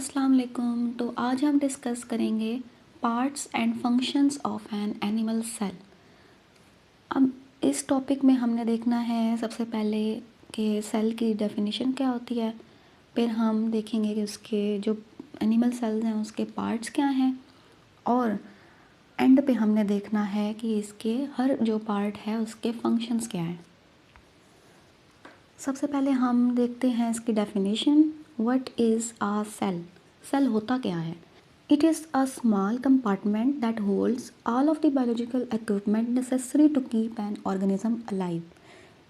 अस्सलाम वालेकुम। तो आज हम डिस्कस करेंगे parts and functions of an animal cell. अब इस टॉपिक में हमने देखना है सबसे पहले कि सेल की डेफिनेशन क्या होती है, फिर हम देखेंगे कि उसके जो एनिमल सेल्स हैं उसके पार्ट्स क्या हैं, और एंड पे हमने देखना है कि इसके हर जो पार्ट है उसके फंक्शंस क्या हैं। सबसे पहले हम देखते हैं इसकी definition. What is a cell? Cell होता क्या है? It is a small compartment that holds all of the biological equipment necessary to keep an organism alive.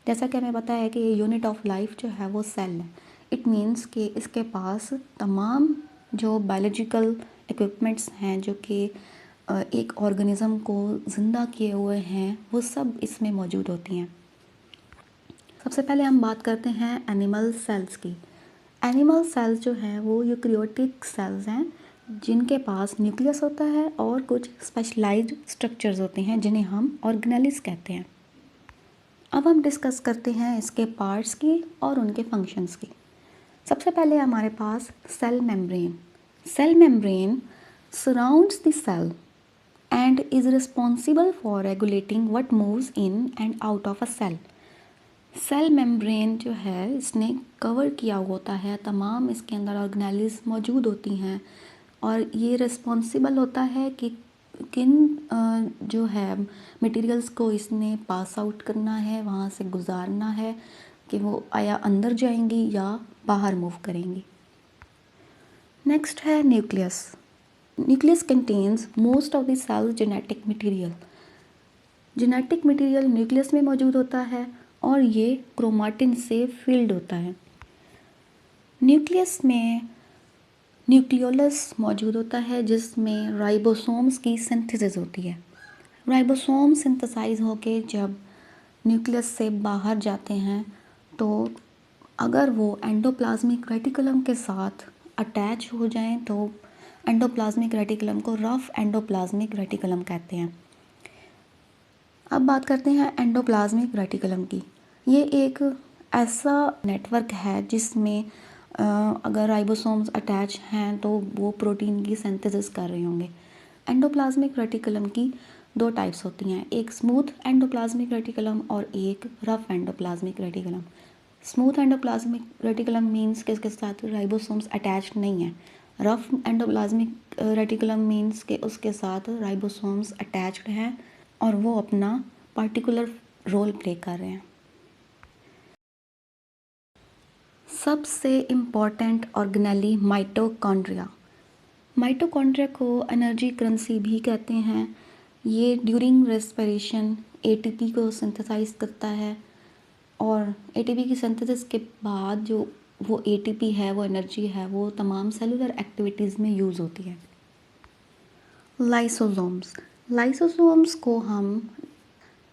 जैसा कि हमें पता है कि यूनिट ऑफ लाइफ जो है वो सेल है। इट मीन्स कि इसके पास तमाम जो बायोलॉजिकल इक्विपमेंट्स हैं जो कि एक ऑर्गेनिज्म को ज़िंदा किए हुए हैं, वो सब इसमें मौजूद होती हैं। सबसे पहले हम बात करते हैं एनिमल सेल्स की। एनिमल सेल्स जो हैं वो यूकेरियोटिक सेल्स हैं जिनके पास न्यूक्लियस होता है और कुछ स्पेशलाइज्ड स्ट्रक्चर्स होते हैं जिन्हें हम ऑर्गेनेल्स कहते हैं। अब हम डिस्कस करते हैं इसके पार्ट्स की और उनके फंक्शंस की। सबसे पहले हमारे पास cell membrane. Cell membrane surrounds the cell and is responsible for regulating what moves in and out of a cell. Cell membrane जो है इसने कवर किया होता है, तमाम इसके अंदर ऑर्गेनेल्स मौजूद होती हैं और ये रिस्पॉन्सिबल होता है कि किन जो है मटेरियल्स को इसने पास आउट करना है, वहाँ से गुजारना है कि वो या अंदर जाएंगी या बाहर मूव करेंगी। नेक्स्ट है nucleus. Nucleus contains most of the cell's genetic material. Genetic material nucleus में मौजूद होता है और ये क्रोमाटिन से फिल्ड होता है। न्यूक्लियस में न्यूक्लियोलस मौजूद होता है जिसमें राइबोसोम्स की सिंथेसिस होती है। राइबोसोम सिंथेसाइज होके जब न्यूक्लियस से बाहर जाते हैं तो अगर वो एंडोप्लाज्मिक रेटिकुलम के साथ अटैच हो जाएं तो एंडोप्लाज्मिक रेटिकुलम को रफ एंडोप्लाज्मिक रेटिकुलम कहते हैं। अब बात करते हैं एंडोप्लाज्मिक रेटिकुलम की। ये एक ऐसा नेटवर्क है जिसमें अगर राइबोसोम्स अटैच हैं तो वो प्रोटीन की सिंथेसिस कर रहे होंगे। एंडोप्लाज्मिक रेटिकुलम की दो टाइप्स होती हैं, एक स्मूथ एंडोप्लाज्मिक रेटिकुलम और एक rough endoplasmic reticulum. Smooth endoplasmic reticulum means कि इसके साथ राइबोसोम्स अटैच नहीं है। रफ एंडोप्लाज्मिक रेटिकुलम मीन्स कि उसके साथ राइबोसोम्स अटैच्ड हैं और वो अपना पार्टिकुलर रोल प्ले कर रहे हैं। सबसे इम्पॉर्टेंट ऑर्गेनेली माइटोकॉन्ड्रिया। माइटोकॉन्ड्रिया को एनर्जी करेंसी भी कहते हैं। ये ड्यूरिंग रेस्पिरेशन एटीपी को सिंथेसाइज करता है और एटीपी की सिंथेसिस के बाद जो वो एटीपी है, वो एनर्जी है, वो तमाम सेलुलर एक्टिविटीज़ में यूज़ होती है। लाइसोसोम्स। लाइसोसोम्स को हम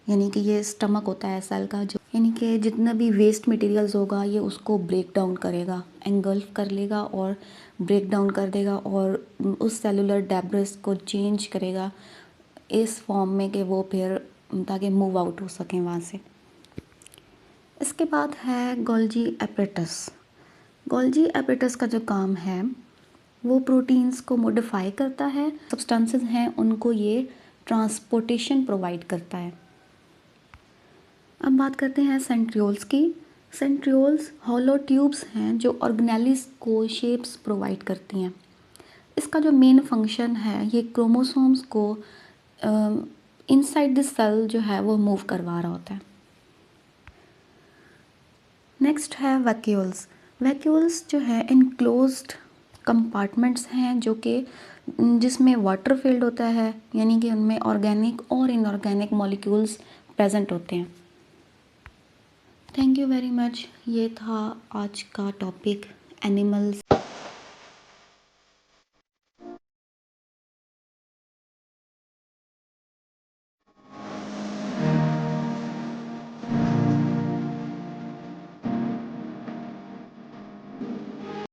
यानी कि ये स्टमक होता है सेल का, जो यानी कि जितना भी वेस्ट मटेरियल्स होगा ये उसको ब्रेक डाउन करेगा, एंगल्फ कर लेगा और ब्रेक डाउन कर देगा और उस सेलुलर डेब्रिस को चेंज करेगा इस फॉर्म में कि वो फिर ताकि मूव आउट हो सकें वहाँ से। इसके बाद है गोल्जी एपरेटस। गोल्जी एपरेटस का जो काम है वो प्रोटीन्स को मॉडिफाई करता है, सब्सटेंसेस हैं उनको ये ट्रांसपोर्टेशन प्रोवाइड करता है। अब बात करते हैं सेंट्रियोल्स की। सेंट्रियोल्स हॉलो ट्यूब्स हैं जो ऑर्गेनेलिस को शेप्स प्रोवाइड करती हैं। इसका जो मेन फंक्शन है ये क्रोमोसोम्स को इनसाइड द सेल जो है वो मूव करवा रहा होता है। नेक्स्ट है वैक्यूल्स। वैक्यूल्स जो है इनक्लोज्ड कंपार्टमेंट्स हैं जो कि जिसमें वाटर फील्ड होता है, यानी कि उनमें ऑर्गेनिक और इनऑर्गेनिक मॉलिक्यूल्स प्रेजेंट होते हैं। Thank you very much. ये था आज का टॉपिक एनिमल्स।